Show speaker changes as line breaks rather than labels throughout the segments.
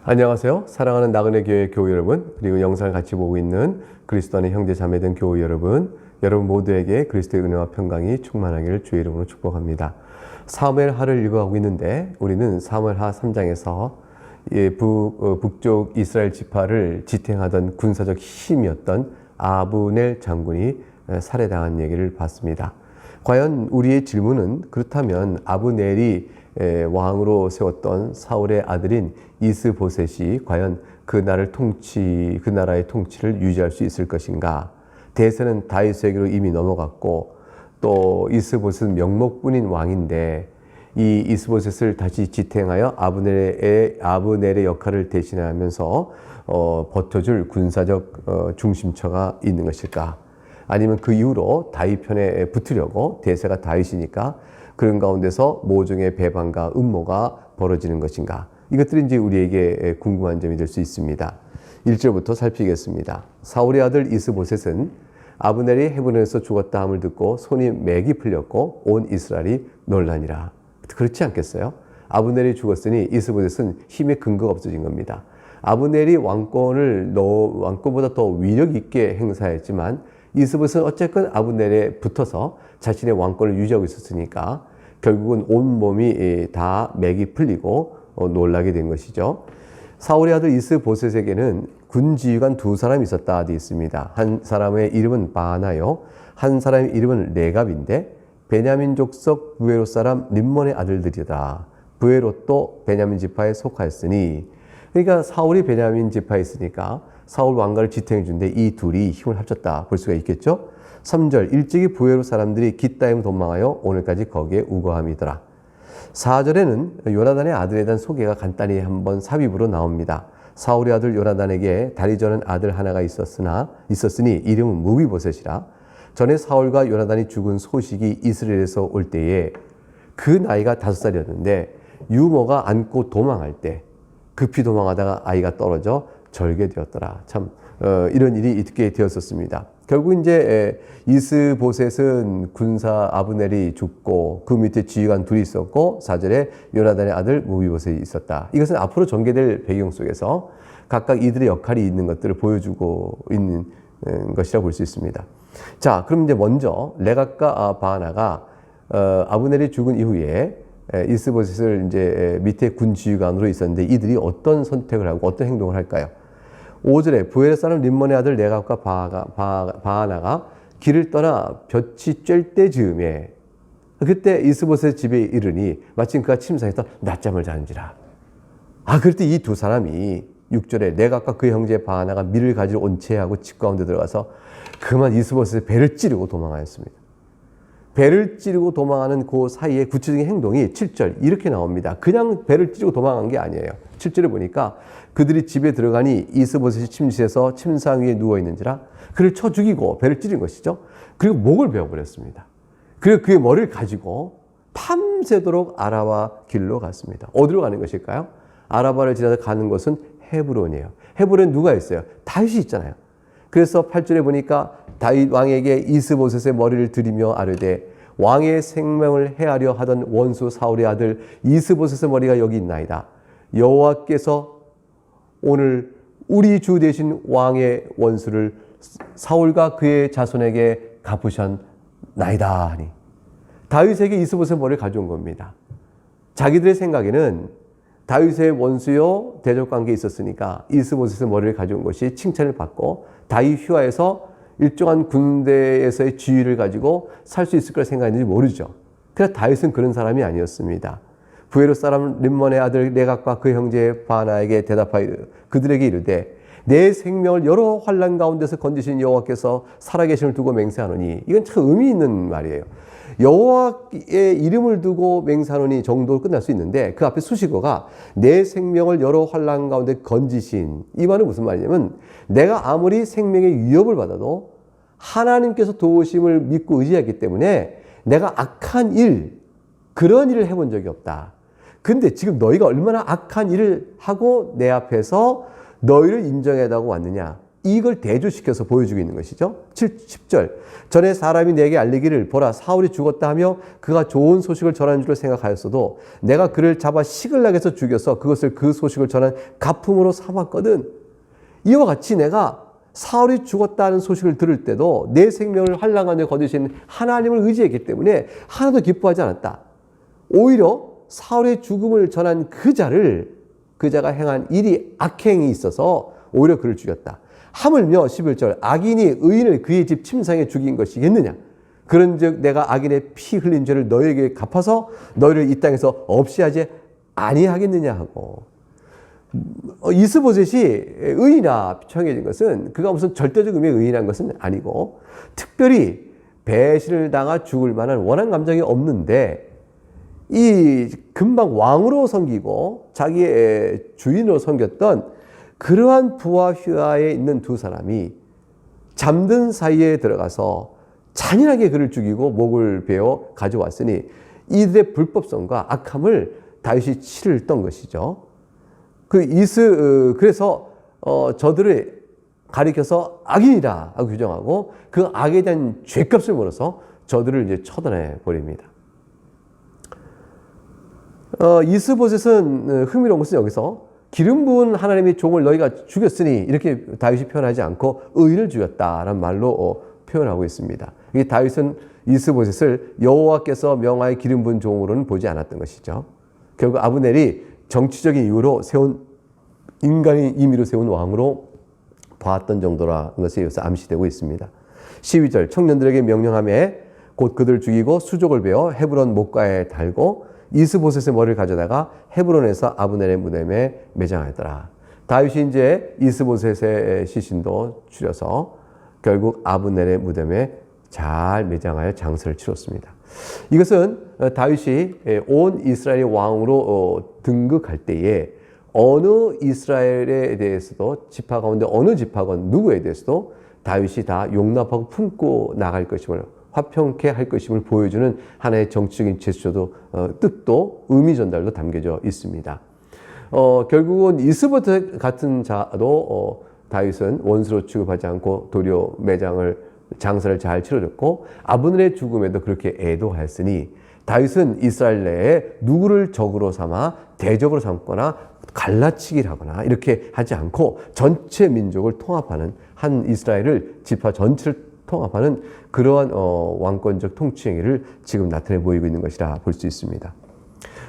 안녕하세요. 사랑하는 나그네 교회 교우 여러분, 그리고 영상을 같이 보고 있는 그리스도 안의 형제 자매된 교우 여러분, 여러분 모두에게 그리스도의 은혜와 평강이 충만하기를 주의 이름으로 축복합니다. 사무엘하를 읽어가고 있는데 우리는 사무엘하 3장에서 북쪽 이스라엘 지파를 지탱하던 군사적 힘이었던 아브넬 장군이 살해당한 얘기를 봤습니다. 과연 우리의 질문은, 그렇다면 아브넬이 왕으로 세웠던 사울의 아들인 이스보셋이 과연 그 나라의 통치를 유지할 수 있을 것인가? 대세는 다윗에게로 이미 넘어갔고, 또 이스보셋은 명목뿐인 왕인데 이 이스보셋을 다시 지탱하여 아브넬의 역할을 대신하면서 버텨줄 군사적 중심처가 있는 것일까? 아니면 그 이후로 다윗 편에 붙으려고, 대세가 다윗이니까 그런 가운데서 모종의 배반과 음모가 벌어지는 것인가? 이것들이 이제 우리에게 궁금한 점이 될 수 있습니다. 1절부터 살피겠습니다. 사울의 아들 이스보셋은 아브넬이 헤브론에서 죽었다 함을 듣고 손이 맥이 풀렸고 온 이스라엘이 놀라니라. 그렇지 않겠어요? 아브넬이 죽었으니 이스보셋은 힘의 근거가 없어진 겁니다. 아브넬이 왕권보다 더 위력 있게 행사했지만 이스보셋은 어쨌건 아브넬에 붙어서 자신의 왕권을 유지하고 있었으니까 결국은 온몸이 다 맥이 풀리고 놀라게 된 것이죠. 사울의 아들 이스보셋에게는 군지휘관 두 사람이 있었다 되어 있습니다. 한 사람의 이름은 바나요, 한 사람의 이름은 레갑인데 베냐민 족속 부에롯 사람 림몬의 아들들이다. 부에롯도 베냐민 지파에 속하였으니, 그러니까 사울이 베냐민 지파에 있으니까 사울 왕가를 지탱해 준데 이 둘이 힘을 합쳤다 볼 수가 있겠죠. 3절, 일찍이 부에롯 사람들이 깃다임 도망하여 오늘까지 거기에 우거함이더라. 4절에는 요나단의 아들에 대한 소개가 간단히 한번 삽입으로 나옵니다. 사울의 아들 요나단에게 다리 저는 아들 하나가 있었으니 이름은 무비보셋이라. 전에 사울과 요나단이 죽은 소식이 이스라엘에서 올 때에 그 나이가 5살이었는데 유모가 안고 도망할 때 급히 도망하다가 아이가 떨어져 절개되었더라. 참 이런 일이 있게 되었었습니다. 결국 이제 이스보셋은 군사 아브넬이 죽고 그 밑에 지휘관 둘이 있었고, 4절에 요나단의 아들 무비보셋이 있었다. 이것은 앞으로 전개될 배경 속에서 각각 이들의 역할이 있는 것들을 보여주고 있는 것이라고 볼 수 있습니다. 자, 그럼 이제 먼저 레갑과 바나가 아브넬이 죽은 이후에 이스보셋을 이제 밑에 군 지휘관으로 있었는데 이들이 어떤 선택을 하고 어떤 행동을 할까요? 5절에 부에롯 사람 림몬의 아들 레갑과 바나가 길을 떠나 볕이 쬐을 때 즈음에, 그때 이스보셋 집에 이르니 마침 그가 침상에서 낮잠을 자는지라. 그럴 때 이 두 사람이 6절에 레갑과 그 형제 바나가 밀을 가지러 온 채하고 집 가운데 들어가서 그만 이스보셋의 배를 찌르고 도망하였습니다. 배를 찌르고 도망하는 그 사이에 구체적인 행동이 7절 이렇게 나옵니다. 그냥 배를 찌르고 도망한 게 아니에요. 7절에 보니까 그들이 집에 들어가니 이스보셋이 침실에서 침상 위에 누워있는지라 그를 쳐 죽이고 배를 찌른 것이죠. 그리고 목을 베어버렸습니다. 그리고 그의 머리를 가지고 밤새도록 아라바 길로 갔습니다. 어디로 가는 것일까요? 아라바를 지나서 가는 곳은 헤브론이에요. 헤브론에 누가 있어요? 다윗이 있잖아요. 그래서 8절에 보니까 다윗 왕에게 이스보셋의 머리를 들이며 아뢰되 왕의 생명을 해하려 하던 원수 사울의 아들 이스보셋의 머리가 여기 있나이다. 여호와께서 오늘 우리 주 되신 왕의 원수를 사울과 그의 자손에게 갚으셨나이다 하니, 다윗에게 이스보셋의 머리를 가져온 겁니다. 자기들의 생각에는 다윗의 원수요 대적관계에 있었으니까 이스보셋의 머리를 가져온 것이 칭찬을 받고 다윗 휘하에서 일정한 군대에서의 지위를 가지고 살 수 있을 걸 생각했는지 모르죠. 그러나 다윗은 그런 사람이 아니었습니다. 부에롯 사람 림몬의 아들 레갑과 그 형제 바나에게 대답하여 그들에게 이르되 내 생명을 여러 환난 가운데서 건지신 여호와께서 살아계심을 두고 맹세하노니, 이건 참 의미 있는 말이에요. 여호와의 이름을 두고 맹세하노니 정도로 끝날 수 있는데 그 앞에 수식어가 내 생명을 여러 환난 가운데 건지신, 이 말은 무슨 말이냐면 내가 아무리 생명의 위협을 받아도 하나님께서 도우심을 믿고 의지하기 때문에 내가 악한 일, 그런 일을 해본 적이 없다. 근데 지금 너희가 얼마나 악한 일을 하고 내 앞에서 너희를 인정하다고 왔느냐. 이걸 대조시켜서 보여주고 있는 것이죠. 10절. 전에 사람이 내게 알리기를 보라 사울이 죽었다 하며 그가 좋은 소식을 전하는 줄로 생각하였어도 내가 그를 잡아 시글락에서 죽여서 그것을 그 소식을 전한 가품으로 삼았거든. 이와 같이 내가 사울이 죽었다는 소식을 들을 때도 내 생명을 환난 가운데 거두시는 하나님을 의지했기 때문에 하나도 기뻐하지 않았다. 오히려 사울의 죽음을 전한 그자가 행한 일이 악행이 있어서 오히려 그를 죽였다. 하물며 11절 악인이 의인을 그의 집 침상에 죽인 것이겠느냐. 그런즉 내가 악인의 피 흘린 죄를 너에게 갚아서 너희를 이 땅에서 없이 하지 아니하겠느냐 하고. 이스보셋이 의인아 청해진 것은 그가 무슨 절대적 의미의 의인한 것은 아니고 특별히 배신을 당하 죽을 만한 원한 감정이 없는데 이 금방 왕으로 섬기고 자기의 주인으로 섬겼던 그러한 부하 휘하에 있는 두 사람이 잠든 사이에 들어가서 잔인하게 그를 죽이고 목을 베어 가져왔으니 이들의 불법성과 악함을 다윗이 치를 떤 것이죠. 그래서 저들을 가리켜서 악인이라 하고 규정하고 그 악에 대한 죄값을 물어서 저들을 이제 처단해 버립니다. 이스보셋은 흥미로운 것은 여기서 기름 부은 하나님의 종을 너희가 죽였으니 이렇게 다윗이 표현하지 않고 의인을 죽였다라는 말로 표현하고 있습니다. 이 다윗은 이스보셋을 여호와께서 명하여 기름 부은 종으로는 보지 않았던 것이죠. 결국 아브넬이 정치적인 이유로 세운 인간의 임의로 세운 왕으로 봤던 정도라는 것이 여기서 암시되고 있습니다. 12절 청년들에게 명령하며 곧 그들을 죽이고 수족을 베어 헤브론 목가에 달고 이스보셋의 머리를 가져다가 헤브론에서 아브넬의 무덤에 매장하였더라. 다윗이 이제 이스보셋의 시신도 추려서 결국 아브넬의 무덤에 잘 매장하여 장사를 치렀습니다. 이것은 다윗이 온 이스라엘의 왕으로 등극할 때에 어느 이스라엘에 대해서도 지파 가운데 어느 지파건 누구에 대해서도 다윗이 다 용납하고 품고 나갈 것임을 화평케 할 것임을 보여주는 하나의 정치적인 제스처도 뜻도 의미 전달도 담겨져 있습니다. 결국은 이스보셋 같은 자도 다윗은 원수로 취급하지 않고 도리어 장사를 잘 치러줬고 아브넬의 죽음에도 그렇게 애도하였으니 다윗은 이스라엘 내에 누구를 적으로 삼아 대적으로 삼거나 갈라치기를 하거나 이렇게 하지 않고 전체 민족을 통합하는 한 이스라엘을 지파 전체를 통합하는 그러한 왕권적 통치 행위를 지금 나타내 보이고 있는 것이라 볼 수 있습니다.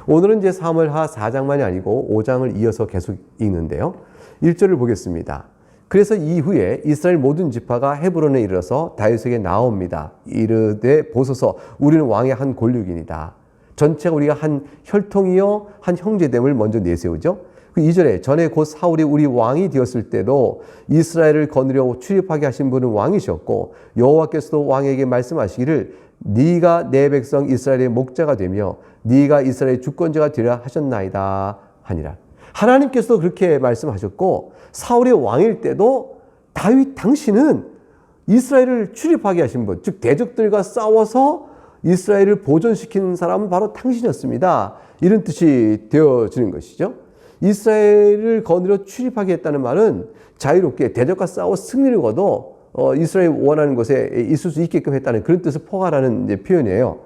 오늘은 이제 사무엘하 4장만이 아니고 5장을 이어서 계속 읽는데요. 1절을 보겠습니다. 그래서 이후에 이스라엘 모든 지파가 헤브론에 이르러서 다윗에게 나옵니다. 이르되 보소서 우리는 왕의 한 골육이니이다. 전체가 우리가 한 혈통이요 한 형제됨을 먼저 내세우죠. 그 2절에 전에 곧 사울이 우리 왕이 되었을 때도 이스라엘을 거느려 출입하게 하신 분은 왕이셨고 여호와께서도 왕에게 말씀하시기를 네가 내 백성 이스라엘의 목자가 되며 네가 이스라엘의 주권자가 되려 하셨나이다 하니라. 하나님께서도 그렇게 말씀하셨고 사울이 왕일 때도 다윗 당신은 이스라엘을 출입하게 하신 분, 즉 대적들과 싸워서 이스라엘을 보존시키는 사람은 바로 당신이었습니다. 이런 뜻이 되어지는 것이죠. 이스라엘을 거느려 출입하게 했다는 말은 자유롭게 대적과 싸워 승리를 거둬 이스라엘이 원하는 곳에 있을 수 있게끔 했다는 그런 뜻을 포괄하는 이제 표현이에요.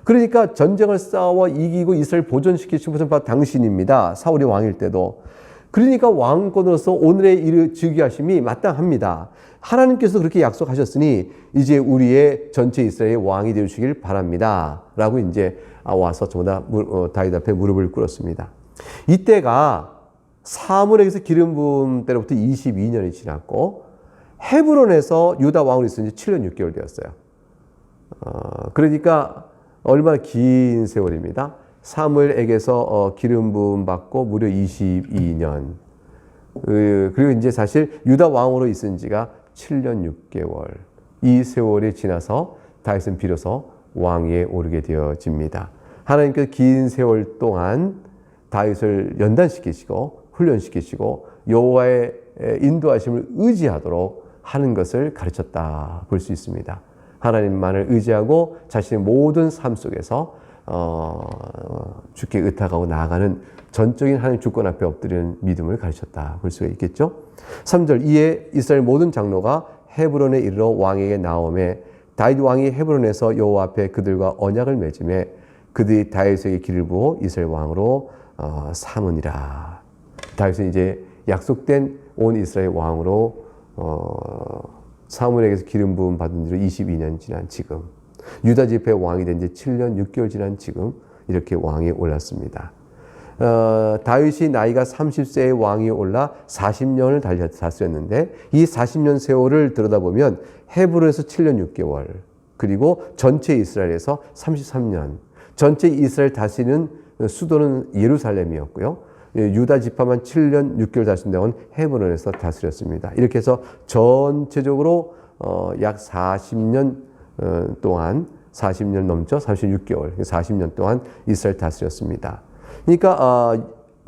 그러니까 전쟁을 싸워 이기고 이스라엘 보존시키신 분은 바로 당신입니다. 사울이 왕일 때도. 그러니까 왕권으로서 오늘의 즉위하심이 마땅합니다. 하나님께서 그렇게 약속하셨으니 이제 우리의 전체 이스라엘의 왕이 되시길 바랍니다. 라고 이제 와서 전부 다 다윗 앞에 무릎을 꿇었습니다. 이때가 사무엘에게서 기름 부음 때로부터 22년이 지났고 헤브론에서 유다 왕으로 있은 지 7년 6개월 되었어요. 그러니까 얼마나 긴 세월입니다. 사무엘에게서 기름 부음 받고 무려 22년. 그리고 이제 사실 유다 왕으로 있은 지가 7년 6개월. 이 세월이 지나서 다윗은 비로소 왕위에 오르게 되어집니다. 하나님께서 긴 세월 동안 다윗을 연단시키시고 훈련시키시고 여호와의 인도하심을 의지하도록 하는 것을 가르쳤다 볼 수 있습니다. 하나님만을 의지하고 자신의 모든 삶 속에서 주께 의탁하고 나아가는 전적인 하나님 주권 앞에 엎드리는 믿음을 가르쳤다 볼 수가 있겠죠. 3절 이에 이스라엘 모든 장로가 헤브론에 이르러 왕에게 나오매 다윗 왕이 헤브론에서 여호와 앞에 그들과 언약을 맺음에 그들이 다윗에게 기를 부어 이스라엘 왕으로 삼으니라. 다윗은 이제 약속된 온 이스라엘 왕으로 사무엘에게서 기름 부음 받은 지로 22년 지난 지금, 유다 지파의 왕이 된 지 7년 6개월 지난 지금 이렇게 왕이 올랐습니다. 다윗이 나이가 30세의 왕이 올라 40년을 다스렸는데 이 40년 세월을 들여다보면 헤브론에서 7년 6개월, 그리고 전체 이스라엘에서 33년, 전체 이스라엘 다스리는 수도는 예루살렘이었고요. 유다 지파만 7년 6개월 다스린다고는 헤브론에서 다스렸습니다. 이렇게 해서 전체적으로 약 40년 동안, 40년 넘죠? 36개월, 40년 동안 이스라엘 다스렸습니다. 그러니까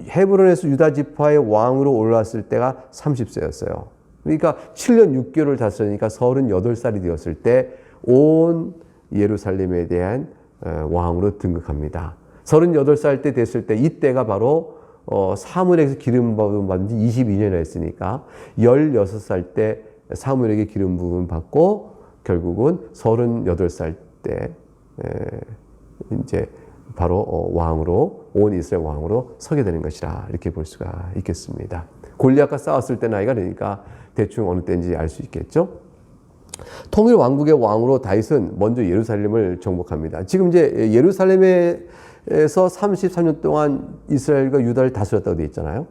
헤브론에서 유다 지파의 왕으로 올라왔을 때가 30세였어요. 그러니까 7년 6개월을 다스리니까 38살이 되었을 때 온 예루살렘에 대한 왕으로 등극합니다. 38살 때 됐을 때 이때가 바로 사무엘에게서 기름 부음 받은 지 22년이나 했으니까 16살 때 사무엘에게 기름 부음 받고 결국은 38살 때 이제 바로 왕으로, 온 이스라엘 왕으로 서게 되는 것이라 이렇게 볼 수가 있겠습니다. 골리앗과 싸웠을 때 나이가 되니까 대충 어느 때인지 알 수 있겠죠. 통일 왕국의 왕으로 다윗은 먼저 예루살렘을 정복합니다. 지금 이제 예루살렘에서 33년 동안 이스라엘과 유다를 다스렸다고 되어 있잖아요.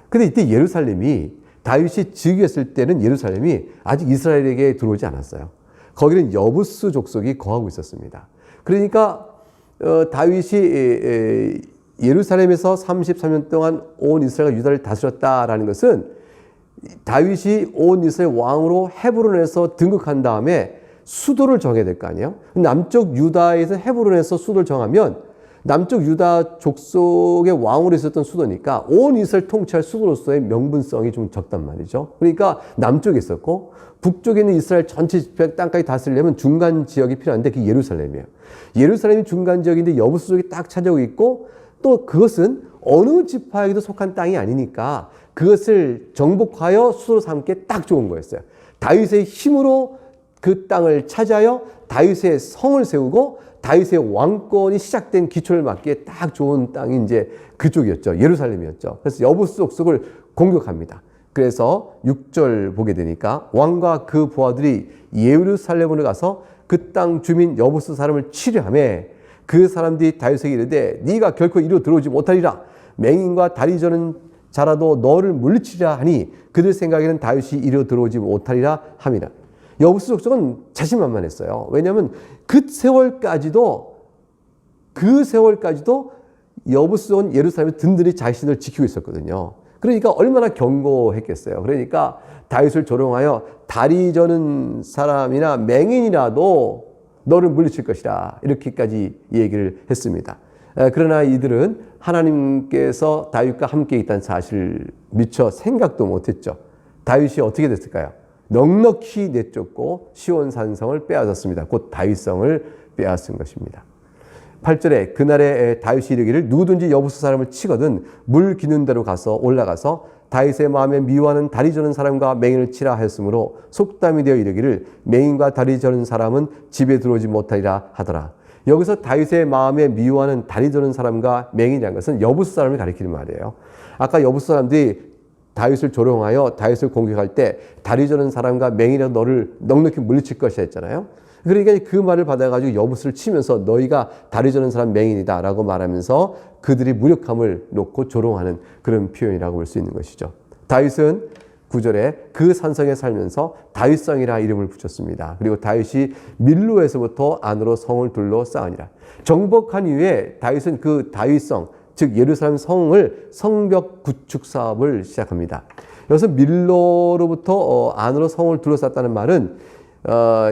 근데 이때 예루살렘이 다윗이 즉위했을 때는 예루살렘이 아직 이스라엘에게 들어오지 않았어요. 거기는 여부스 족속이 거하고 있었습니다. 그러니까 다윗이 예루살렘에서 33년 동안 온 이스라엘과 유다를 다스렸다라는 것은 다윗이 온 이스라엘 왕으로 헤브론에서 등극한 다음에 수도를 정해야 될 거 아니에요? 남쪽 유다에서 헤브론에서 수도를 정하면 남쪽 유다 족속의 왕으로 있었던 수도니까 온 이스라엘 통치할 수도로서의 명분성이 좀 적단 말이죠. 그러니까 남쪽에 있었고 북쪽에 있는 이스라엘 전체 땅까지 다스리려면 중간 지역이 필요한데 그게 예루살렘이에요. 예루살렘이 중간 지역인데 여부수 족이 딱 차지하고 있고 또 그것은 어느 지파에게도 속한 땅이 아니니까 그것을 정복하여 수도로 삼기에 딱 좋은 거였어요. 다윗의 힘으로 그 땅을 차지하여 다윗의 성을 세우고 다윗의 왕권이 시작된 기초를 막기에 딱 좋은 땅이 이제 그쪽이었죠. 예루살렘이었죠. 그래서 여부수 족속을 공격합니다. 그래서 6절 보게 되니까 왕과 그 부하들이 예루살렘으로 가서 그 땅 주민 여부수 사람을 치려하며 그 사람들이 다윗에게 이르되 네가 결코 이리로 들어오지 못하리라. 맹인과 다리 저는 자라도 너를 물리치리라 하니 그들 생각에는 다윗이 이리로 들어오지 못하리라 함이라. 여부수 족속은 자신만만했어요. 왜냐하면 그 세월까지도 여부수는 예루살렘에 든든히 자신을 지키고 있었거든요. 그러니까 얼마나 견고했겠어요. 그러니까 다윗을 조롱하여 다리 저는 사람이나 맹인이라도 너를 물리칠 것이라 이렇게까지 얘기를 했습니다. 그러나 이들은 하나님께서 다윗과 함께 있다는 사실을 미처 생각도 못했죠. 다윗이 어떻게 됐을까요? 넉넉히 내쫓고 시온산성을 빼앗았습니다. 곧 다윗성을 빼앗은 것입니다. 8절에 그날에 다윗이 이르기를 누구든지 여부수 사람을 치거든 물 기는 데로 올라가서 다윗의 마음에 미워하는 다리 저는 사람과 맹인을 치라 하였으므로 속담이 되어 이르기를 맹인과 다리 저는 사람은 집에 들어오지 못하리라 하더라. 여기서 다윗의 마음에 미워하는 다리 저는 사람과 맹인이라는 것은 여부수 사람을 가리키는 말이에요. 아까 여부수 사람들이 다윗을 조롱하여 다윗을 공격할 때 다리 저는 사람과 맹인이라도 너를 넉넉히 물리칠 것이라 했잖아요. 그러니까 그 말을 받아가지고 여부수를 치면서 너희가 다리 저는 사람 맹인이다 라고 말하면서 그들이 무력함을 놓고 조롱하는 그런 표현이라고 볼 수 있는 것이죠. 다윗은 9절에 그 산성에 살면서 다윗성이라 이름을 붙였습니다. 그리고 다윗이 밀로에서부터 안으로 성을 둘러싸으니라. 정복한 이후에 다윗은 그 다윗성, 즉 예루살렘 성을 성벽 구축 사업을 시작합니다. 여기서 밀로로부터 안으로 성을 둘러쌌다는 말은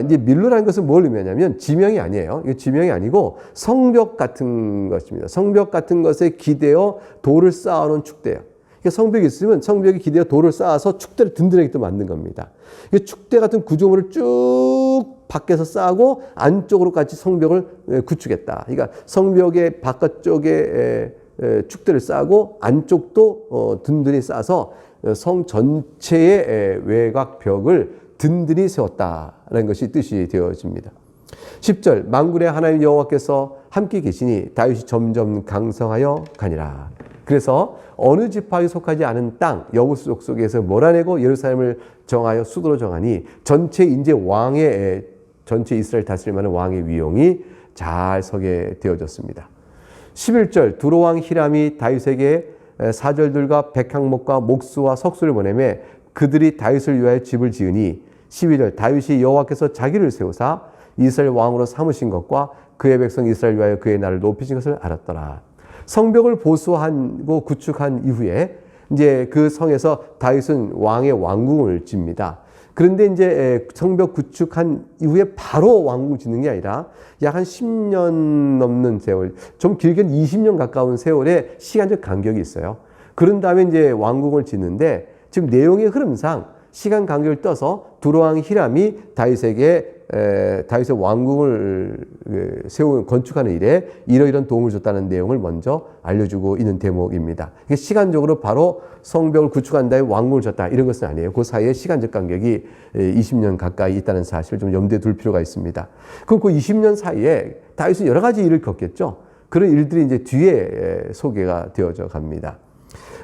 이제 밀로라는 것은 뭘 의미하냐면 지명이 아니에요. 이거 지명이 아니고 성벽 같은 것입니다. 성벽 같은 것에 기대어 돌을 쌓아놓은 축대예요. 그러니까 성벽이 있으면 성벽에 기대어 돌을 쌓아서 축대를 든든하게 또 만든 겁니다. 축대 같은 구조물을 쭉 밖에서 쌓고 안쪽으로 같이 성벽을 구축했다. 그러니까 성벽의 바깥쪽에 축대를 쌓고 안쪽도 든든히 쌓아서 성 전체의 외곽벽을 든든히 세웠다라는 것이 뜻이 되어집니다. 10절 만군의 하나님 여호와께서 함께 계시니 다윗이 점점 강성하여 가니라. 그래서 어느 지파에 속하지 않은 땅 여부수 족속에서 몰아내고 예루살렘을 정하여 수도로 정하니 전체 이제 왕의 전체 이스라엘 다스릴 만한 왕의 위용이 잘 서게 되어졌습니다. 11절 두로왕 히람이 다윗에게 사절들과 백향목과 목수와 석수를 보내매 그들이 다윗을 위하여 집을 지으니 12절 다윗이 여호와께서 자기를 세우사 이스라엘 왕으로 삼으신 것과 그의 백성 이스라엘 위하여 그의 나를 높이신 것을 알았더라. 성벽을 보수하고 구축한 이후에 이제 그 성에서 다윗은 왕의 왕궁을 집니다. 그런데 이제 성벽 구축한 이후에 바로 왕궁 짓는 게 아니라 약 한 10년 넘는 세월, 좀 길게는 20년 가까운 세월의 시간적 간격이 있어요. 그런 다음에 이제 왕궁을 짓는데 지금 내용의 흐름상 시간 간격을 떠서 두로왕 히람이 다윗의 왕궁을 건축하는 일에 이러이런 도움을 줬다는 내용을 먼저 알려주고 있는 대목입니다. 시간적으로 바로 성벽을 구축한 다음에 왕궁을 줬다 이런 것은 아니에요. 그 사이에 시간적 간격이 20년 가까이 있다는 사실을 좀 염두에 둘 필요가 있습니다. 그럼 그 20년 사이에 다윗은 여러 가지 일을 겪겠죠. 그런 일들이 이제 뒤에 소개가 되어져 갑니다.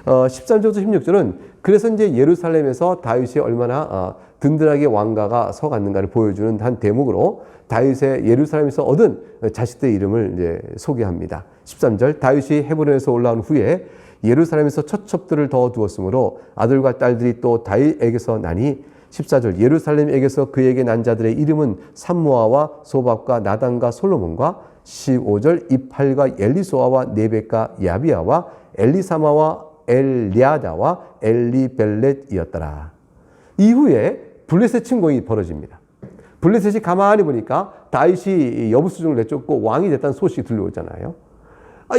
13절부터 16절은 그래서 이제 예루살렘에서 다윗이 얼마나 든든하게 왕가가 서갔는가를 보여주는 한 대목으로 다윗의 예루살렘에서 얻은 자식들의 이름을 이제 소개합니다. 13절 다윗이 헤브론에서 올라온 후에 예루살렘에서 처첩들을 더 두었으므로 아들과 딸들이 또 다윗에게서 나니 14절 예루살렘에게서 그에게 난 자들의 이름은 삼모아와 소밥과 나단과 솔로몬과 15절 이팔과 엘리소아와 네벳과 야비아와 엘리사마와 엘리아다와 엘리벨렛이었더라. 이후에 블레셋 침공이 벌어집니다. 블레셋이 가만히 보니까 다윗이 여부수종을 내쫓고 왕이 됐다는 소식이 들려오잖아요.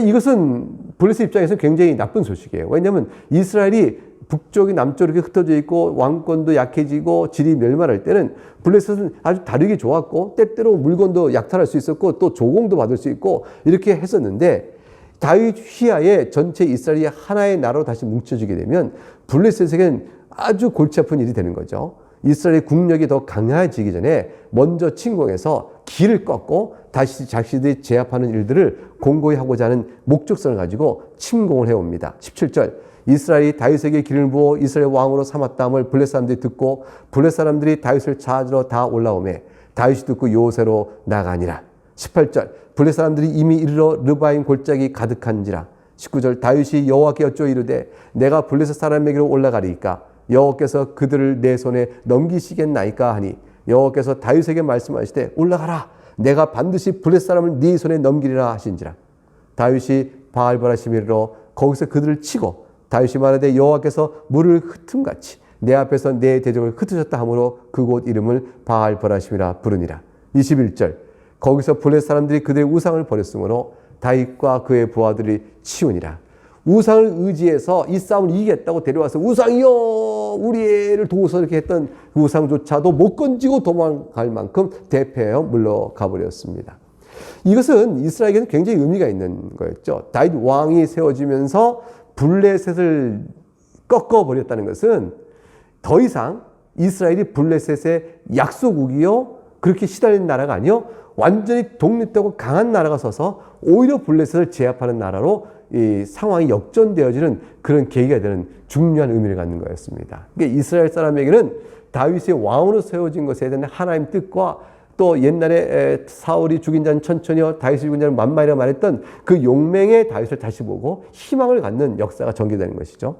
이것은 블레셋 입장에서 굉장히 나쁜 소식이에요. 왜냐하면 이스라엘이 북쪽이 남쪽으로 이렇게 흩어져 있고 왕권도 약해지고 질이 멸망할 때는 블레셋은 아주 다르게 좋았고 때때로 물건도 약탈할 수 있었고 또 조공도 받을 수 있고 이렇게 했었는데 다윗 휘하에 전체 이스라엘이 하나의 나라로 다시 뭉쳐지게 되면 블레셋에게는 아주 골치 아픈 일이 되는 거죠. 이스라엘의 국력이 더 강해지기 전에 먼저 침공해서 길을 꺾고 다시 자신들이 제압하는 일들을 공고히 하고자 하는 목적성을 가지고 침공을 해옵니다. 17절 이스라엘이 다윗에게 기름을 부어 이스라엘 왕으로 삼았다함을 블레셋 사람들이 듣고 블레셋 사람들이 다윗을 찾으러 다 올라오매 다윗이 듣고 요새로 나가니라. 18절 블레셋 사람들이 이미 이르러 르바임 골짜기 가득한지라. 19절 다윗이 여호와께 여쭈어 이르되 내가 블레셋 사람에게로 올라가리이까 여호와께서 그들을 내 손에 넘기시겠나이까 하니 여호와께서 다윗에게 말씀하시되 올라가라 내가 반드시 블레셋 사람을 네 손에 넘기리라 하신지라. 다윗이 바알바라심에 이르러 거기서 그들을 치고 다윗이 말하되 여호와께서 물을 흩음같이 내 앞에서 내 대적을 흩으셨다 하므로 그곳 이름을 바알바라심이라 부르니라. 21절 거기서 블레셋 사람들이 그들의 우상을 버렸으므로 다윗과 그의 부하들이 치우니라. 우상을 의지해서 이 싸움을 이기겠다고 데려와서 우상이여 우리 애를 도우소 이렇게 했던 그 우상조차도 못 건지고 도망갈 만큼 대패하여 물러가 버렸습니다. 이것은 이스라엘에게는 굉장히 의미가 있는 거였죠. 다윗 왕이 세워지면서 블레셋을 꺾어버렸다는 것은 더 이상 이스라엘이 블레셋의 약소국이요 그렇게 시달리는 나라가 아니요 완전히 독립되고 강한 나라가 서서 오히려 블레셋을 제압하는 나라로 이 상황이 역전되어지는 그런 계기가 되는 중요한 의미를 갖는 거였습니다. 그러니까 이스라엘 사람에게는 다윗의 왕으로 세워진 것에 대한 하나님 뜻과 또 옛날에 사울이 죽인 자는 천천히요 다윗이 죽인 자는 만만이라 말했던 그 용맹의 다윗을 다시 보고 희망을 갖는 역사가 전개되는 것이죠.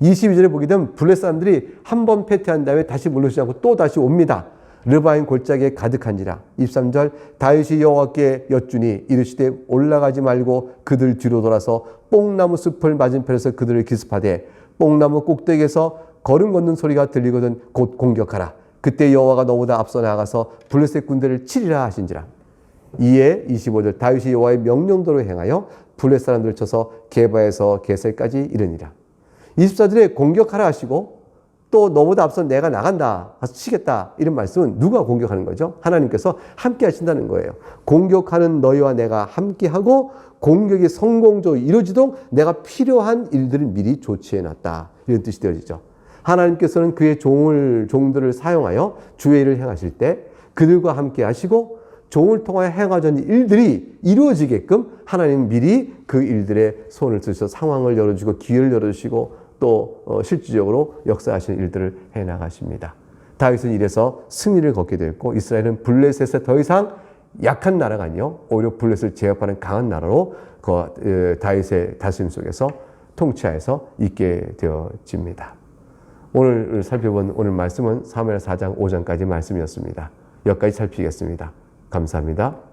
22절에 보게 되면 블레셋 사람들이 한 번 패퇴한 다음에 다시 물러서지 않고 또 다시 옵니다. 르바임 골짜기에 가득한지라. 23절 다윗이 여호와께 여쭈니 이르시되 올라가지 말고 그들 뒤로 돌아서 뽕나무 숲을 맞은편에서 그들을 기습하되 뽕나무 꼭대기에서 걸음 걷는 소리가 들리거든 곧 공격하라. 그때 여호와가 너보다 앞서 나가서 블레셋 군대를 치리라 하신지라. 이에 25절 다윗이 여호와의 명령대로 행하여 블레셋 사람들을 쳐서 게바에서 게셀까지 이르니라. 24절에 공격하라 하시고 또 너보다 앞서 내가 나간다, 가서 치겠다, 이런 말씀은 누가 공격하는 거죠? 하나님께서 함께 하신다는 거예요. 공격하는 너희와 내가 함께 하고 공격이 성공적으로 이루어지도록 내가 필요한 일들을 미리 조치해 놨다, 이런 뜻이 되어지죠. 하나님께서는 그의 종들을 사용하여 주의 일을 행하실 때 그들과 함께 하시고 종을 통하여 행하자는 일들이 이루어지게끔 하나님은 미리 그 일들에 손을 쓰셔서 상황을 열어주고 기회를 열어주시고 또 실질적으로 역사하시는 일들을 해나가십니다. 다윗은 이래서 승리를 거두게 되었고 이스라엘은 블레셋에 더 이상 약한 나라가 아니요 오히려 블레셋을 제압하는 강한 나라로 다윗의 다스림 속에서 통치하여서 있게 되어집니다. 오늘 살펴본 오늘 말씀은 사무엘 4장 5장까지 말씀이었습니다. 여기까지 살피겠습니다. 감사합니다.